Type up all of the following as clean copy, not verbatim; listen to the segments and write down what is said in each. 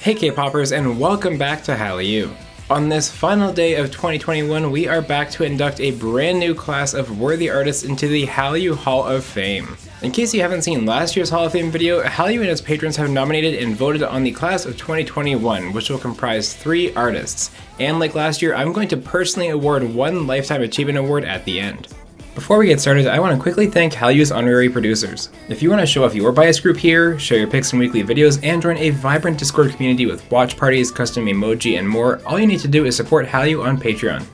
Hey K-Poppers, and welcome back to HallyU. On this final day of 2021, we are back to induct a brand new class of worthy artists into the HallyU Hall of Fame. In case you haven't seen last year's Hall of Fame video, HallyU and its patrons have nominated and voted on the class of 2021, which will comprise 3 artists. And like last year, I'm going to personally award one Lifetime Achievement Award at the end. Before we get started, I want to quickly thank HallyU's honorary producers. If you want to show off your bias group here, share your pics in weekly videos, and join a vibrant Discord community with watch parties, custom emoji, and more, all you need to do is support HallyU on Patreon.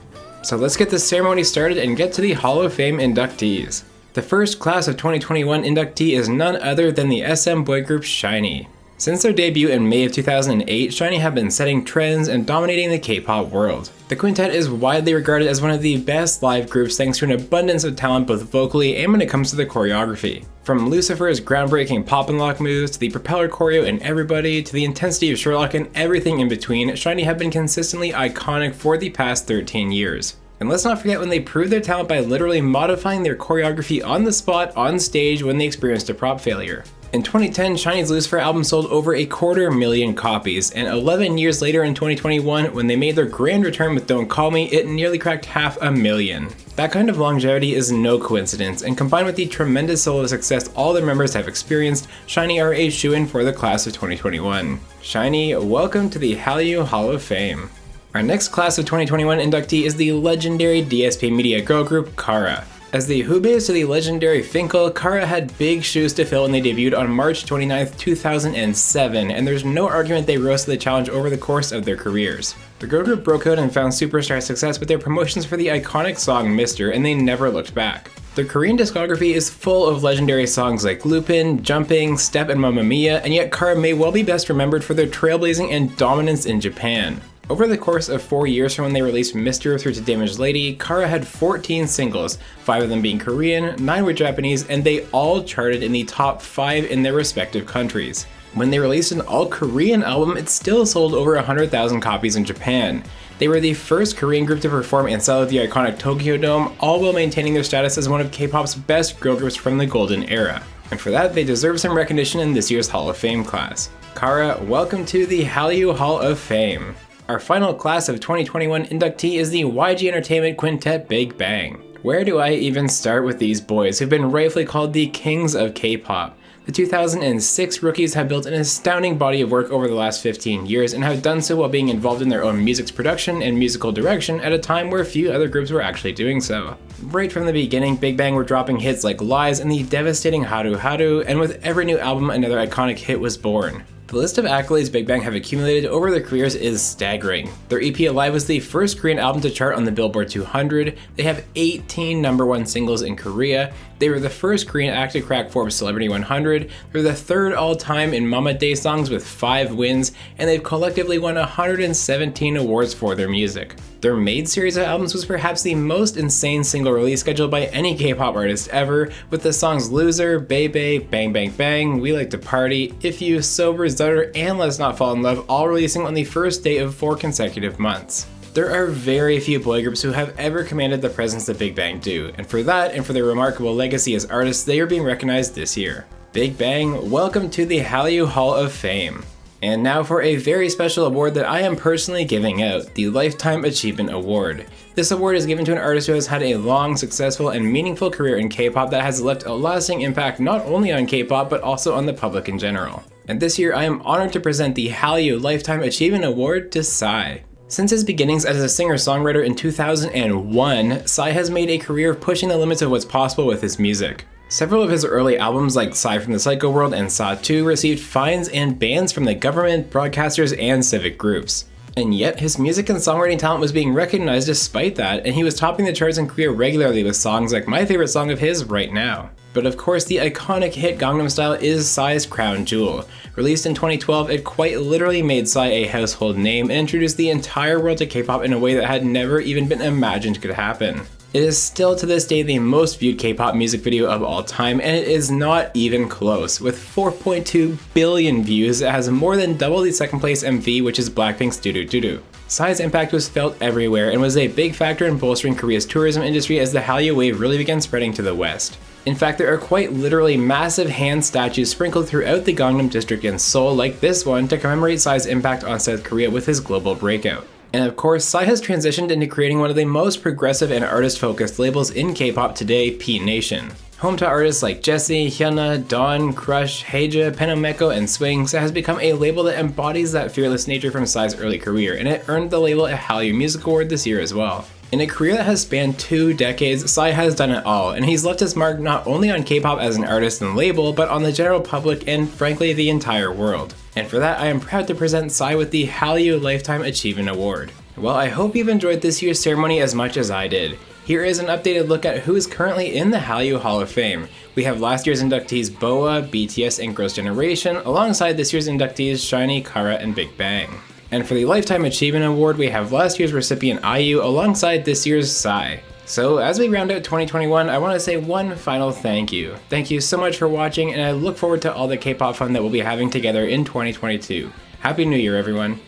So let's get this ceremony started and get to the Hall of Fame inductees. The first class of 2021 inductee is none other than the SM boy group SHINee. Since their debut in May of 2008, SHINee have been setting trends and dominating the K-pop world. The quintet is widely regarded as one of the best live groups thanks to an abundance of talent both vocally and when it comes to the choreography. From Lucifer's groundbreaking pop and lock moves, to the propeller choreo in Everybody, to the intensity of Sherlock and everything in between, SHINee have been consistently iconic for the past 13 years. And let's not forget when they proved their talent by literally modifying their choreography on the spot on stage when they experienced a prop failure. In 2010, SHINee's Lucifer album sold over 250,000 copies, and 11 years later in 2021, when they made their grand return with Don't Call Me, it nearly cracked 500,000. That kind of longevity is no coincidence, and combined with the tremendous solo success all their members have experienced, SHINee are a shoo-in for the class of 2021. SHINee, welcome to the HallyU Hall of Fame. Our next class of 2021 inductee is the legendary DSP Media girl group Kara. As the Hubes to the legendary Finkel, Kara had big shoes to fill when they debuted on March 29, 2007, and there's no argument they rose to the challenge over the course of their careers. The girl group broke out and found superstar success with their promotions for the iconic song Mr., and they never looked back. Their Korean discography is full of legendary songs like Lupin, Jumping, Step, and Mamma Mia, and yet Kara may well be best remembered for their trailblazing and dominance in Japan. Over the course of 4 years from when they released Mr. through to Damaged Lady, Kara had 14 singles, 5 of them being Korean, 9 were Japanese, and they all charted in the top 5 in their respective countries. When they released an all-Korean album, it still sold over 100,000 copies in Japan. They were the first Korean group to perform inside the iconic Tokyo Dome, all while maintaining their status as one of K-pop's best girl groups from the golden era. And for that, they deserve some recognition in this year's Hall of Fame class. Kara, welcome to the HallyU Hall of Fame. Our final class of 2021 inductee is the YG Entertainment Quintet Big Bang. Where do I even start with these boys who've been rightfully called the kings of K-pop? The 2006 rookies have built an astounding body of work over the last 15 years and have done so while being involved in their own music's production and musical direction at a time where few other groups were actually doing so. Right from the beginning, Big Bang were dropping hits like Lies and the devastating Haru Haru, and with every new album another iconic hit was born. The list of accolades Big Bang have accumulated over their careers is staggering. Their EP Alive was the first Korean album to chart on the Billboard 200, they have 18 #1 singles in Korea, they were the first Korean act to crack Forbes Celebrity 100, they're the 3rd all-time in Mama Day songs with 5 wins, and they've collectively won 117 awards for their music. Their Made series of albums was perhaps the most insane single release schedule by any K-pop artist ever, with the songs Loser, Baby, Bang Bang Bang, We Like to Party, If You, Sober, Zutter, and Let's Not Fall in Love all releasing on the first day of 4 consecutive months. There are very few boy groups who have ever commanded the presence that Big Bang do, and for that and for their remarkable legacy as artists, they are being recognized this year. Big Bang, welcome to the HallyU Hall of Fame. And now for a very special award that I am personally giving out, the Lifetime Achievement Award. This award is given to an artist who has had a long, successful, and meaningful career in K-pop that has left a lasting impact not only on K-pop but also on the public in general. And this year I am honored to present the HallyU Lifetime Achievement Award to Psy. Since his beginnings as a singer-songwriter in 2001, Psy has made a career of pushing the limits of what's possible with his music. Several of his early albums like Psy from the Psycho World and Saw 2 received fines and bans from the government, broadcasters, and civic groups. And yet, his music and songwriting talent was being recognized despite that, and he was topping the charts in Korea regularly with songs like my favorite song of his, Right Now. But of course, the iconic hit Gangnam Style is Psy's crown jewel. Released in 2012, it quite literally made Psy a household name and introduced the entire world to K-pop in a way that had never even been imagined could happen. It is still to this day the most viewed K-pop music video of all time, and it is not even close. With 4.2 billion views, it has more than double the second place MV, which is Blackpink's Doo Doo Doo Doo. Psy's impact was felt everywhere and was a big factor in bolstering Korea's tourism industry as the Hallyu wave really began spreading to the west. In fact, there are quite literally massive hand statues sprinkled throughout the Gangnam district in Seoul, like this one, to commemorate Psy's impact on South Korea with his global breakout. And of course, Psy has transitioned into creating one of the most progressive and artist-focused labels in K-pop today, P Nation. Home to artists like Jessie, Hyuna, Dawn, Crush, Heija, Penomeko, and Swing, Psy has become a label that embodies that fearless nature from Psy's early career, and it earned the label a HallyU Music Award this year as well. In a career that has spanned 2 decades, Psy has done it all, and he's left his mark not only on K-pop as an artist and label, but on the general public and frankly the entire world. And for that, I am proud to present Psy with the HallyU Lifetime Achievement Award. Well, I hope you've enjoyed this year's ceremony as much as I did. Here is an updated look at who is currently in the HallyU Hall of Fame. We have last year's inductees BoA, BTS, and Girls' Generation, alongside this year's inductees SHINee, Kara, and Big Bang. And for the Lifetime Achievement Award, we have last year's recipient IU alongside this year's Psy. So as we round out 2021, I want to say one final thank you. Thank you so much for watching, and I look forward to all the K-pop fun that we'll be having together in 2022. Happy New Year, everyone.